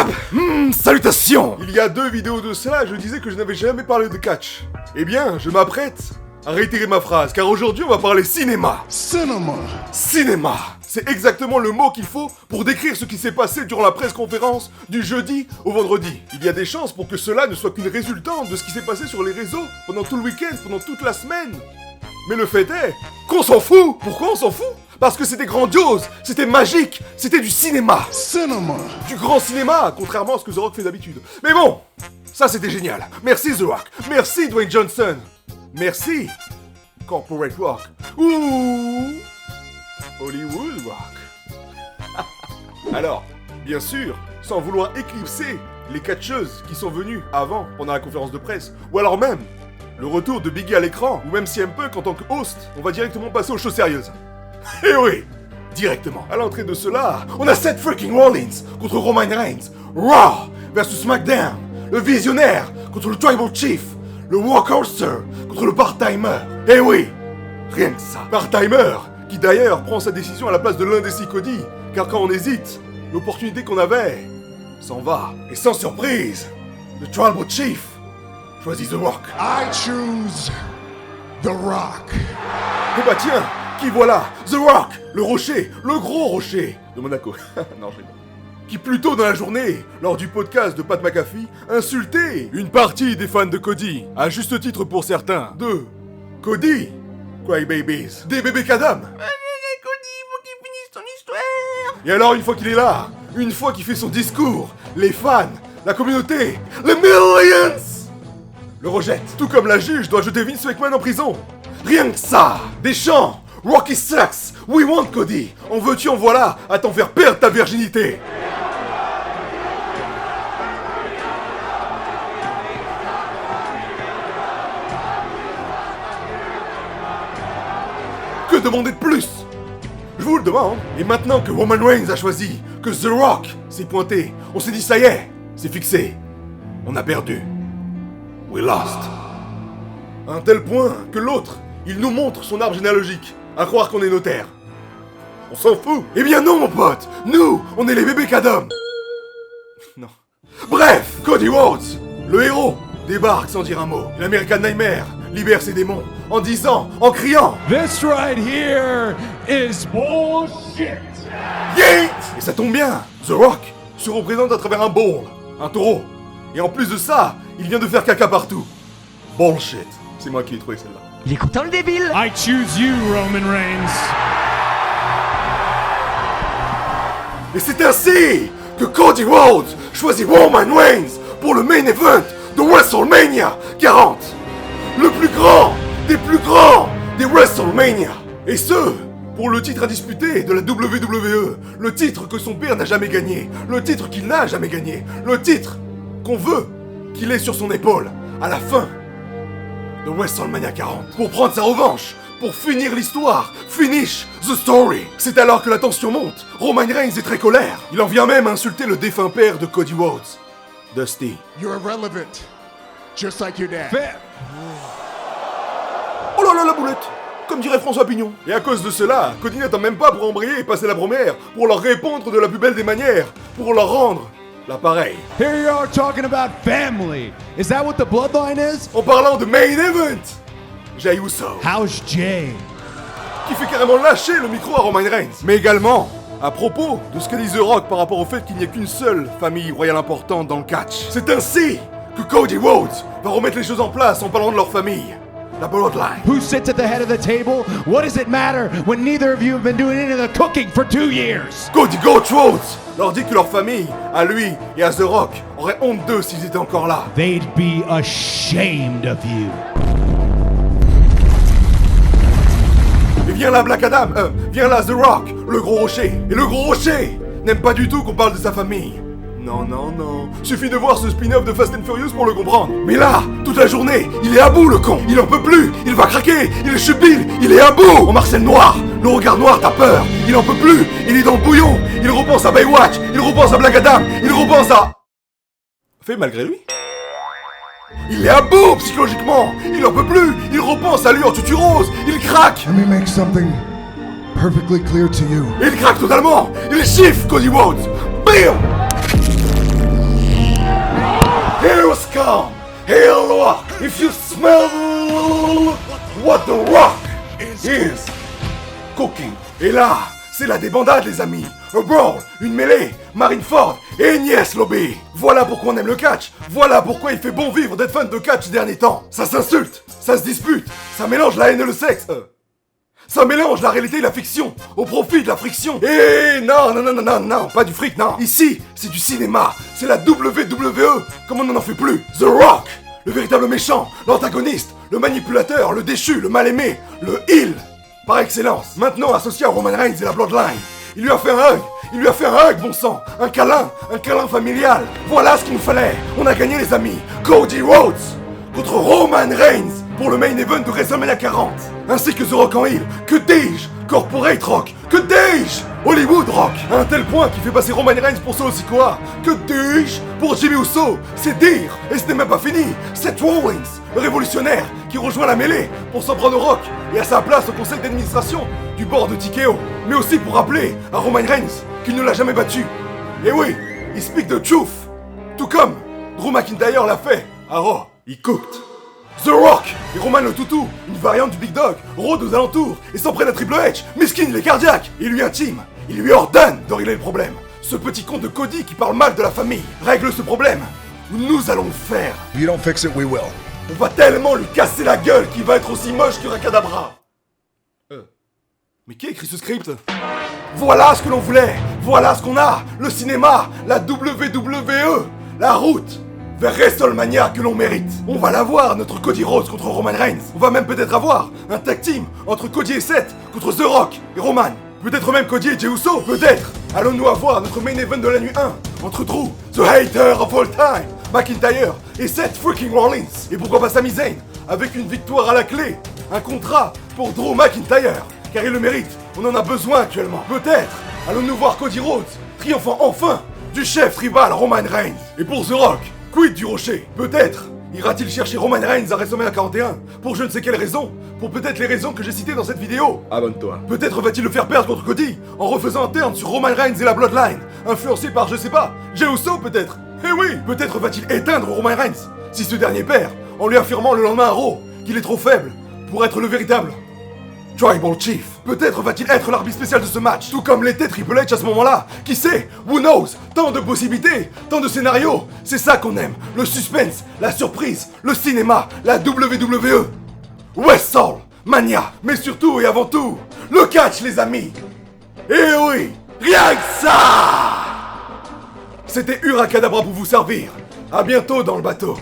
up? Salutations! Il y a 2 vidéos de cela, je disais que je n'avais jamais parlé de catch. Eh bien, je m'apprête à réitérer ma phrase, car aujourd'hui on va parler cinéma. Cinéma! C'est exactement le mot qu'il faut pour décrire ce qui s'est passé durant la presse-conférence du jeudi au vendredi. Il y a des chances pour que cela ne soit qu'une résultante de ce qui s'est passé sur les réseaux pendant tout le week-end, pendant toute la semaine. Mais le fait est qu'on s'en fout. Pourquoi on s'en fout? Parce que c'était grandiose, c'était magique, c'était du cinéma. Du grand cinéma, contrairement à ce que The Rock fait d'habitude. Mais bon, ça c'était génial. Merci The Rock, merci Dwayne Johnson. Merci Corporate Rock. Ouh, Hollywood Rock. Alors, bien sûr, sans vouloir éclipser les catcheuses qui sont venues avant, pendant la conférence de presse, ou alors même le retour de Biggie à l'écran, ou même CM Punk en tant que host, on va directement passer aux choses sérieuses. Eh oui, directement. À l'entrée de cela, on a Seth freaking Rollins contre Roman Reigns, Raw versus SmackDown, le Visionnaire contre le Tribal Chief, le Workhorser contre le Part-Timer. Eh oui, rien que ça. Part-Timer, qui d'ailleurs prend sa décision à la place de l'indécis Cody, car quand on hésite, l'opportunité qu'on avait s'en va. Et sans surprise, le Tribal Chief choisit The Rock. I choose The Rock. Eh bah tiens, qui voilà, The Rock, le rocher, le gros rocher de Monaco. Non, je rigole. Qui plus tôt dans la journée, lors du podcast de Pat McAfee, insultait une partie des fans de Cody, à juste titre pour certains, de Cody, Crybabies, des bébés Kadam. Cody, faut qu'il finisse son histoire. Et alors une fois qu'il est là, une fois qu'il fait son discours, les fans, la communauté, les millions le rejettent. Tout comme la juge doit jeter Vince McMahon en prison. Rien que ça, des chants. Rocky sucks, we want Cody. En veux-tu, en voilà, à t'en faire perdre ta virginité. Que demander de plus? Je vous le demande. Et maintenant que Roman Reigns a choisi, que The Rock s'est pointé, on s'est dit ça y est, c'est fixé. On a perdu. We lost. À un tel point que l'autre, il nous montre son arbre généalogique. À croire qu'on est notaire. On s'en fout. Eh bien non, mon pote. Nous, on est les bébés Kadam. Non. Bref, Cody Rhodes, le héros, débarque sans dire un mot. L'American Nightmare libère ses démons en disant, en criant, This right here is bullshit. Yeet! Et ça tombe bien, The Rock se représente à travers un bowl, un taureau. Et en plus de ça, il vient de faire caca partout. Bullshit. C'est moi qui ai trouvé celle-là. Il est content le débile. I choose you, Roman Reigns. Et c'est ainsi que Cody Rhodes choisit Roman Reigns pour le main event de WrestleMania 40. Le plus grand des WrestleMania. Et ce, pour le titre à disputer de la WWE. Le titre que son père n'a jamais gagné. Le titre qu'il n'a jamais gagné. Le titre qu'on veut qu'il ait sur son épaule à la fin de WrestleMania 40. Pour prendre sa revanche, pour finir l'histoire, finish the story. C'est alors que la tension monte. Roman Reigns est très colère. Il en vient même à insulter le défunt père de Cody Rhodes, Dusty. You're irrelevant, just like your dad. Oh là là, la boulette, comme dirait François Pignon. Et à cause de cela, Cody n'attend même pas pour embrayer et passer la première, pour leur répondre de la plus belle des manières, pour leur rendre l'appareil. Here you are talking about family. Is that what the bloodline is? En parlant de main event, Jey Uso, How's Jay? qui fait carrément lâcher le micro à Roman Reigns. Mais également, à propos de ce qu'a dit The Rock par rapport au fait qu'il n'y a qu'une seule famille royale importante dans le catch. C'est ainsi que Cody Rhodes va remettre les choses en place en parlant de leur famille. La Bloodline. Who sits at the head of the table? What does it matter when neither of you have been doing any of the cooking for 2 years? Cody Goat Rhodes leur dit que leur famille, à lui et à The Rock, aurait honte d'eux s'ils étaient encore là. They'd be ashamed of you. Et viens là Black Adam, viens là The Rock, le gros rocher. Et le gros rocher n'aime pas du tout qu'on parle de sa famille. Non, non, non. Suffit de voir ce spin-off de Fast and Furious pour le comprendre. Mais là, toute la journée, il est à bout le con. Il en peut plus, il va craquer, il est chubile, il est à bout. En Marcel Noir, le regard noir, t'as peur. Il en peut plus, il est dans le bouillon. Il repense à Baywatch, il repense à Black Adam, il repense à... Fait malgré lui. Il est à bout psychologiquement. Il en peut plus, il repense à lui en tutu rose. Il craque. Let me make something perfectly clear to you. Il craque totalement. Il chiffre Cody Rhodes. Bam. Here's come! Here Rock! If you smell what the Rock is cooking. Et là, c'est la débandade les amis. Un brawl, une mêlée, Marineford et Nies Lobby. Voilà pourquoi on aime le catch. Voilà pourquoi il fait bon vivre d'être fan de catch ces derniers temps. Ça s'insulte, ça se dispute, ça mélange la haine et le sexe. Ça mélange la réalité et la fiction, au profit de la friction. Et non, pas du fric, non. Ici, c'est du cinéma, c'est la WWE, comme on n'en fait plus. The Rock, le véritable méchant, l'antagoniste, le manipulateur, le déchu, le mal-aimé, le heel, par excellence. Maintenant associé à Roman Reigns et la Bloodline. Il lui a fait un hug, bon sang, un câlin familial. Voilà ce qu'il nous fallait. On a gagné les amis. Cody Rhodes contre Roman Reigns pour le main event de WrestleMania 40. Ainsi que The Rock en heel. Que dis-je? Corporate Rock. Que dis-je? Hollywood Rock. À un tel point qu'il fait passer Roman Reigns pour Solo Sikoa. Que dis-je? Pour Jimmy Uso. C'est dire. Et ce n'est même pas fini. Seth Rollins, le révolutionnaire, qui rejoint la mêlée pour s'en prendre au Rock et à sa place au conseil d'administration du board de TKO. Mais aussi pour rappeler à Roman Reigns qu'il ne l'a jamais battu. Et oui, il speak the truth. Tout comme Drew McIntyre l'a fait à Raw. Il cooked. The Rock et Roman le Toutou, une variante du Big Dog, rôde aux alentours et s'en prennent à Triple H, miskin il est cardiaque. Il lui intime, il lui ordonne de régler le problème. Ce petit con de Cody qui parle mal de la famille règle ce problème. Nous allons le faire. If you don't fix it, we will. On va tellement lui casser la gueule qu'il va être aussi moche que Rakadabra. Mais qui a écrit ce script? Voilà ce que l'on voulait, voilà ce qu'on a, le cinéma, la WWE, la route vers WrestleMania que l'on mérite. On va l'avoir, notre Cody Rhodes contre Roman Reigns. On va même peut-être avoir un tag team entre Cody et Seth contre The Rock et Roman. Peut-être même Cody et Jey Uso. Peut-être allons-nous avoir notre main event de la nuit 1 entre Drew, the hater of all time, McIntyre et Seth freaking Rollins. Et pourquoi pas Sami Zayn avec une victoire à la clé, un contrat pour Drew McIntyre, car il le mérite. On en a besoin actuellement. Peut-être allons-nous voir Cody Rhodes triomphant enfin du chef tribal Roman Reigns. Et pour The Rock, quid du rocher? Peut-être ira-t-il chercher Roman Reigns à WrestleMania 41 pour je ne sais quelle raison, pour peut-être les raisons que j'ai citées dans cette vidéo. Abonne-toi. Peut-être va-t-il le faire perdre contre Cody en refaisant un turn sur Roman Reigns et la Bloodline, influencé par je sais pas, Jey Uso peut-être. Eh oui, peut-être va-t-il éteindre Roman Reigns si ce dernier perd en lui affirmant le lendemain à Raw qu'il est trop faible pour être le véritable Tribal Chief. Peut-être va-t-il être l'arbitre spécial de ce match, tout comme l'était Triple H à ce moment-là. Qui sait? Who knows? Tant de possibilités, tant de scénarios. C'est ça qu'on aime. Le suspense, la surprise, le cinéma, la WWE. WrestleMania. Mais surtout et avant tout, le catch les amis. Eh oui, rien que ça. C'était Urakadabra pour vous servir. À bientôt dans le bateau.